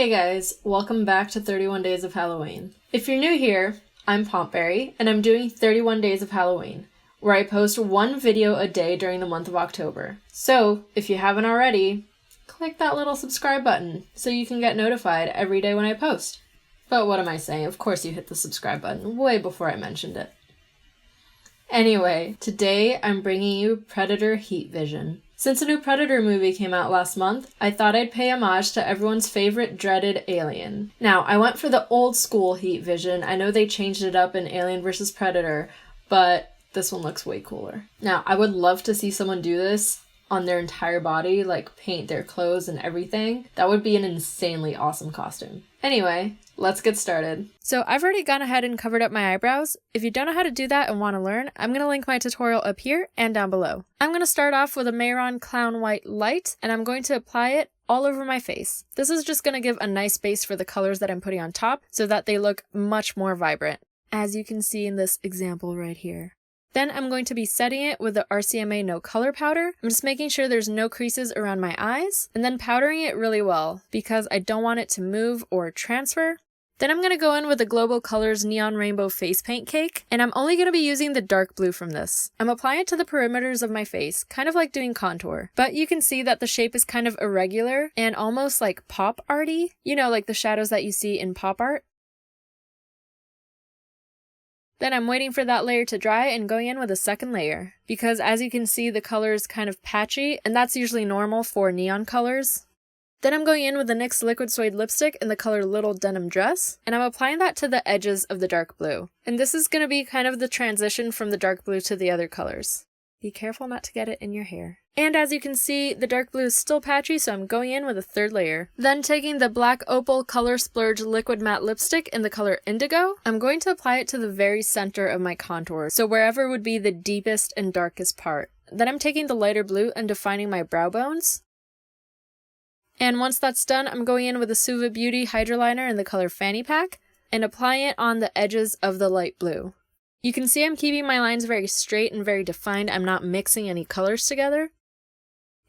Hey guys, welcome back to 31 Days of Halloween. If you're new here, I'm Pompberry, and I'm doing 31 Days of Halloween, where I post one video a day during the month of October. So, if you haven't already, click that little subscribe button so you can get notified every day when I post. But what am I saying? Of course you hit the subscribe button way before I mentioned it. Anyway, today I'm bringing you Predator Heat Vision. Since a new Predator movie came out last month, I thought I'd pay homage to everyone's favorite dreaded alien. Now, I went for the old school Heat Vision. I know they changed it up in Alien vs. Predator, but this one looks way cooler. Now, I would love to see someone do this on their entire body, like paint their clothes and everything. That would be an insanely awesome costume. Anyway, let's get started. So I've already gone ahead and covered up my eyebrows. If you don't know how to do that and want to learn, I'm going to link my tutorial up here and down below. I'm going to start off with a Mayron Clown White Light, and I'm going to apply it all over my face. This is just going to give a nice base for the colors that I'm putting on top so that they look much more vibrant, as you can see in this example right here. Then I'm going to be setting it with the RCMA No Color Powder. I'm just making sure there's no creases around my eyes, and then powdering it really well because I don't want it to move or transfer. Then I'm going to go in with the Global Colors Neon Rainbow Face Paint Cake, and I'm only going to be using the dark blue from this. I'm applying it to the perimeters of my face, kind of like doing contour, but you can see that the shape is kind of irregular and almost like pop arty, you know, like the shadows that you see in pop art. Then I'm waiting for that layer to dry and going in with a second layer, because as you can see the color is kind of patchy, and that's usually normal for neon colors. Then I'm going in with the NYX Liquid Suede Lipstick in the color Little Denim Dress, and I'm applying that to the edges of the dark blue. And this is going to be kind of the transition from the dark blue to the other colors. Be careful not to get it in your hair. And as you can see, the dark blue is still patchy, so I'm going in with a third layer. Then taking the Black Opal Color Splurge Liquid Matte Lipstick in the color Indigo, I'm going to apply it to the very center of my contour, so wherever would be the deepest and darkest part. Then I'm taking the lighter blue and defining my brow bones. And once that's done, I'm going in with a Suva Beauty Hydroliner in the color Fanny Pack and applying it on the edges of the light blue. You can see I'm keeping my lines very straight and very defined. I'm not mixing any colors together.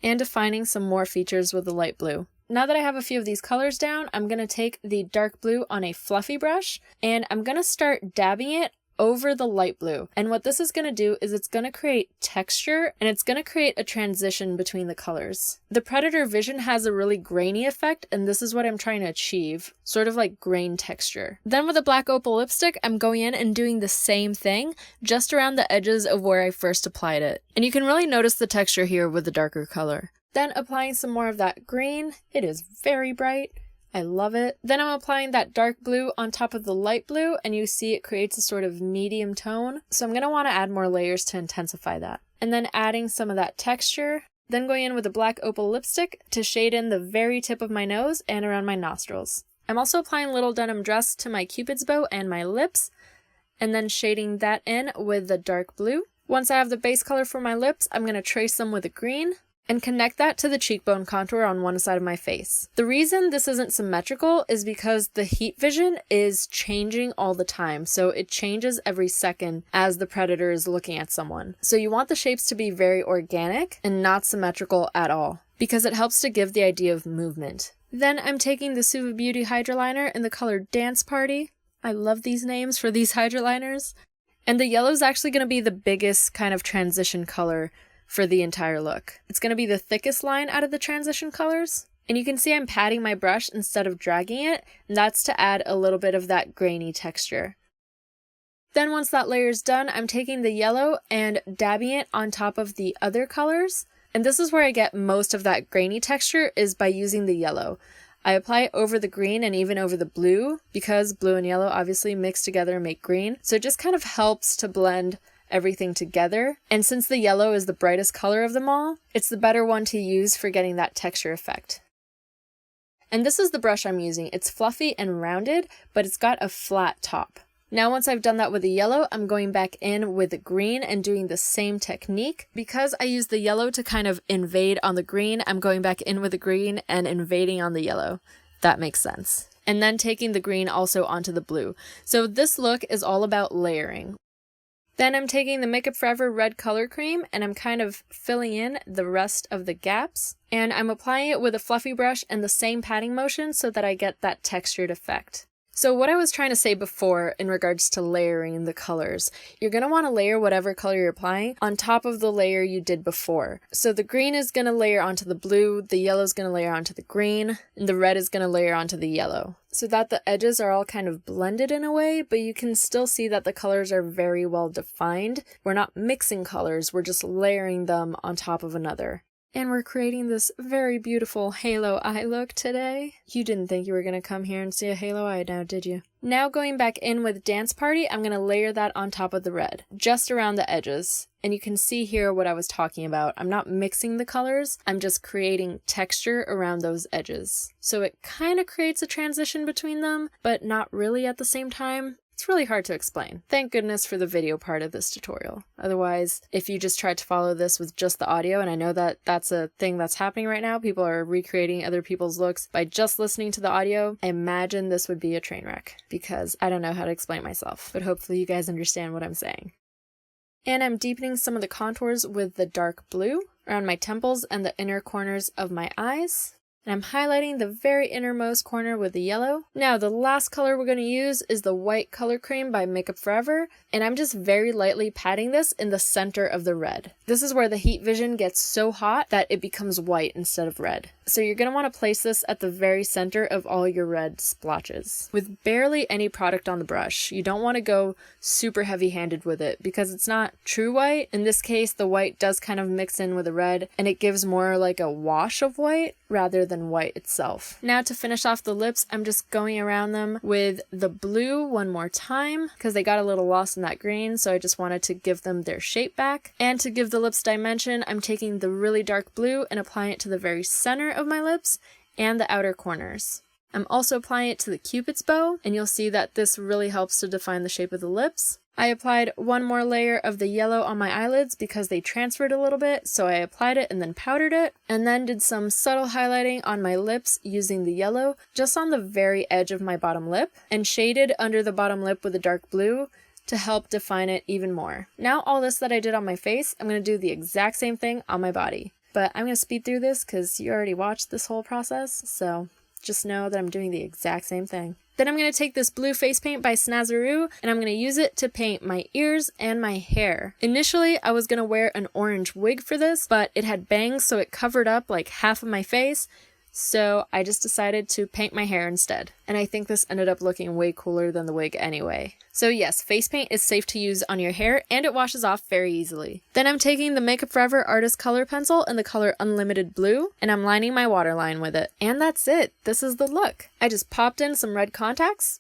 And defining some more features with the light blue. Now that I have a few of these colors down, I'm going to take the dark blue on a fluffy brush, and I'm going to start dabbing it over the light blue. And what this is going to do is it's going to create texture, and it's going to create a transition between the colors. The Predator Vision has a really grainy effect, and this is what I'm trying to achieve, sort of like grain texture. Then with the Black Opal lipstick, I'm going in and doing the same thing, just around the edges of where I first applied it. And you can really notice the texture here with the darker color. Then applying some more of that green. It is very bright. I love it. Then I'm applying that dark blue on top of the light blue, and you see it creates a sort of medium tone. So I'm going to want to add more layers to intensify that. And then adding some of that texture. Then going in with a Black Opal lipstick to shade in the very tip of my nose and around my nostrils. I'm also applying Little Denim Dress to my Cupid's bow and my lips, and then shading that in with the dark blue. Once I have the base color for my lips, I'm going to trace them with a green and connect that to the cheekbone contour on one side of my face. The reason this isn't symmetrical is because the heat vision is changing all the time, so it changes every second as the predator is looking at someone. So you want the shapes to be very organic and not symmetrical at all, because it helps to give the idea of movement. Then I'm taking the Suva Beauty Hydroliner in the color Dance Party. I love these names for these hydroliners. And the yellow is actually going to be the biggest kind of transition color for the entire look. It's going to be the thickest line out of the transition colors. And you can see I'm patting my brush instead of dragging it, and that's to add a little bit of that grainy texture. Then once that layer is done, I'm taking the yellow and dabbing it on top of the other colors. And this is where I get most of that grainy texture, is by using the yellow. I apply it over the green and even over the blue, because blue and yellow obviously mix together and make green. So it just kind of helps to blend everything together. And since the yellow is the brightest color of them all, it's the better one to use for getting that texture effect. And this is the brush I'm using. It's fluffy and rounded, but it's got a flat top. Now once I've done that with the yellow, I'm going back in with the green and doing the same technique. Because I used the yellow to kind of invade on the green, I'm going back in with the green and invading on the yellow. That makes sense. And then taking the green also onto the blue. So this look is all about layering. Then I'm taking the Makeup Forever red color cream and I'm kind of filling in the rest of the gaps. And I'm applying it with a fluffy brush and the same patting motion so that I get that textured effect. So what I was trying to say before in regards to layering the colors, you're going to want to layer whatever color you're applying on top of the layer you did before. So the green is going to layer onto the blue, the yellow is going to layer onto the green, and the red is going to layer onto the yellow. So that the edges are all kind of blended in a way, but you can still see that the colors are very well defined. We're not mixing colors, we're just layering them on top of another. And we're creating this very beautiful halo eye look today. You didn't think you were going to come here and see a halo eye now, did you? Now going back in with Dance Party, I'm going to layer that on top of the red, just around the edges. And you can see here what I was talking about. I'm not mixing the colors, I'm just creating texture around those edges. So it kind of creates a transition between them, but not really at the same time. It's really hard to explain. Thank goodness for the video part of this tutorial. Otherwise, if you just tried to follow this with just the audio, and I know that that's a thing that's happening right now, people are recreating other people's looks by just listening to the audio, I imagine this would be a train wreck because I don't know how to explain myself, but hopefully you guys understand what I'm saying. And I'm deepening some of the contours with the dark blue around my temples and the inner corners of my eyes. And I'm highlighting the very innermost corner with the yellow. Now the last color we're going to use is the white color cream by Makeup Forever, and I'm just very lightly patting this in the center of the red. This is where the heat vision gets so hot that it becomes white instead of red. So you're going to want to place this at the very center of all your red splotches with barely any product on the brush. You don't want to go super heavy-handed with it because it's not true white. In this case, the white does kind of mix in with the red and it gives more like a wash of white rather than white itself. Now to finish off the lips, I'm just going around them with the blue one more time because they got a little lost in that green, so I just wanted to give them their shape back. And to give the lips dimension, I'm taking the really dark blue and applying it to the very center of my lips and the outer corners. I'm also applying it to the Cupid's bow, and you'll see that this really helps to define the shape of the lips. I applied one more layer of the yellow on my eyelids because they transferred a little bit, so I applied it and then powdered it, and then did some subtle highlighting on my lips using the yellow just on the very edge of my bottom lip, and shaded under the bottom lip with a dark blue to help define it even more. Now all this that I did on my face, I'm going to do the exact same thing on my body. But I'm going to speed through this because you already watched this whole process, so just know that I'm doing the exact same thing. Then I'm going to take this blue face paint by Snazzaroo and I'm going to use it to paint my ears and my hair. Initially, I was going to wear an orange wig for this, but it had bangs so it covered up like half of my face. So I just decided to paint my hair instead. And I think this ended up looking way cooler than the wig anyway. So yes, face paint is safe to use on your hair and it washes off very easily. Then I'm taking the Makeup Forever Artist Color Pencil in the color Unlimited Blue and I'm lining my waterline with it. And that's it. This is the look. I just popped in some red contacts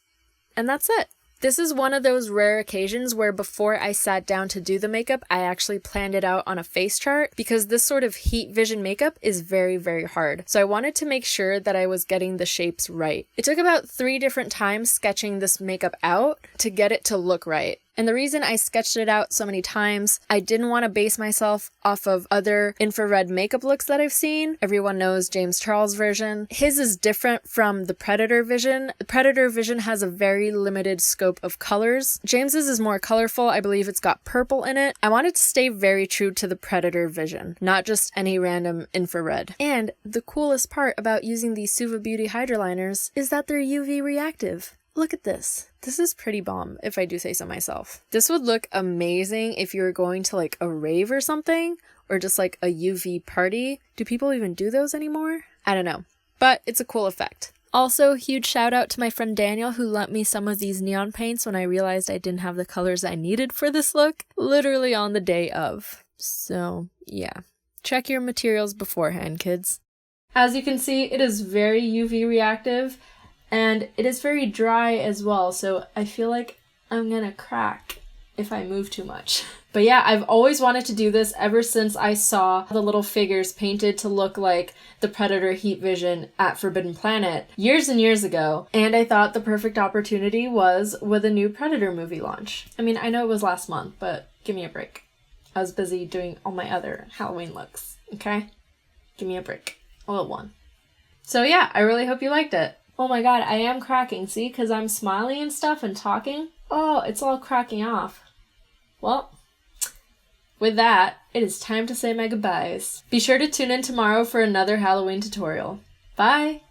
and that's it. This is one of those rare occasions where before I sat down to do the makeup, I actually planned it out on a face chart because this sort of heat vision makeup is very, very hard. So I wanted to make sure that I was getting the shapes right. It took about 3 different times sketching this makeup out to get it to look right. And the reason I sketched it out so many times, I didn't want to base myself off of other infrared makeup looks that I've seen. Everyone knows James Charles' version. His is different from the Predator vision. The Predator vision has a very limited scope of colors. James's is more colorful. I believe it's got purple in it. I wanted to stay very true to the Predator vision, not just any random infrared. And the coolest part about using these Suva Beauty Hydroliners is that they're UV reactive. Look at this. This is pretty bomb, if I do say so myself. This would look amazing if you were going to like a rave or something, or just like a UV party. Do people even do those anymore? I don't know, but it's a cool effect. Also, huge shout out to my friend Daniel who lent me some of these neon paints when I realized I didn't have the colors I needed for this look, literally on the day of. So yeah, check your materials beforehand, kids. As you can see, it is very UV reactive. And it is very dry as well, so I feel like I'm gonna crack if I move too much. But yeah, I've always wanted to do this ever since I saw the little figures painted to look like the Predator Heat Vision at Forbidden Planet years and years ago, and I thought the perfect opportunity was with a new Predator movie launch. I mean, I know it was last month, but give me a break. I was busy doing all my other Halloween looks, okay? Give me a break. A little one. So yeah, I really hope you liked it. Oh my god, I am cracking, see? Because I'm smiling and stuff and talking. Oh, it's all cracking off. Well, with that, it is time to say my goodbyes. Be sure to tune in tomorrow for another Halloween tutorial. Bye!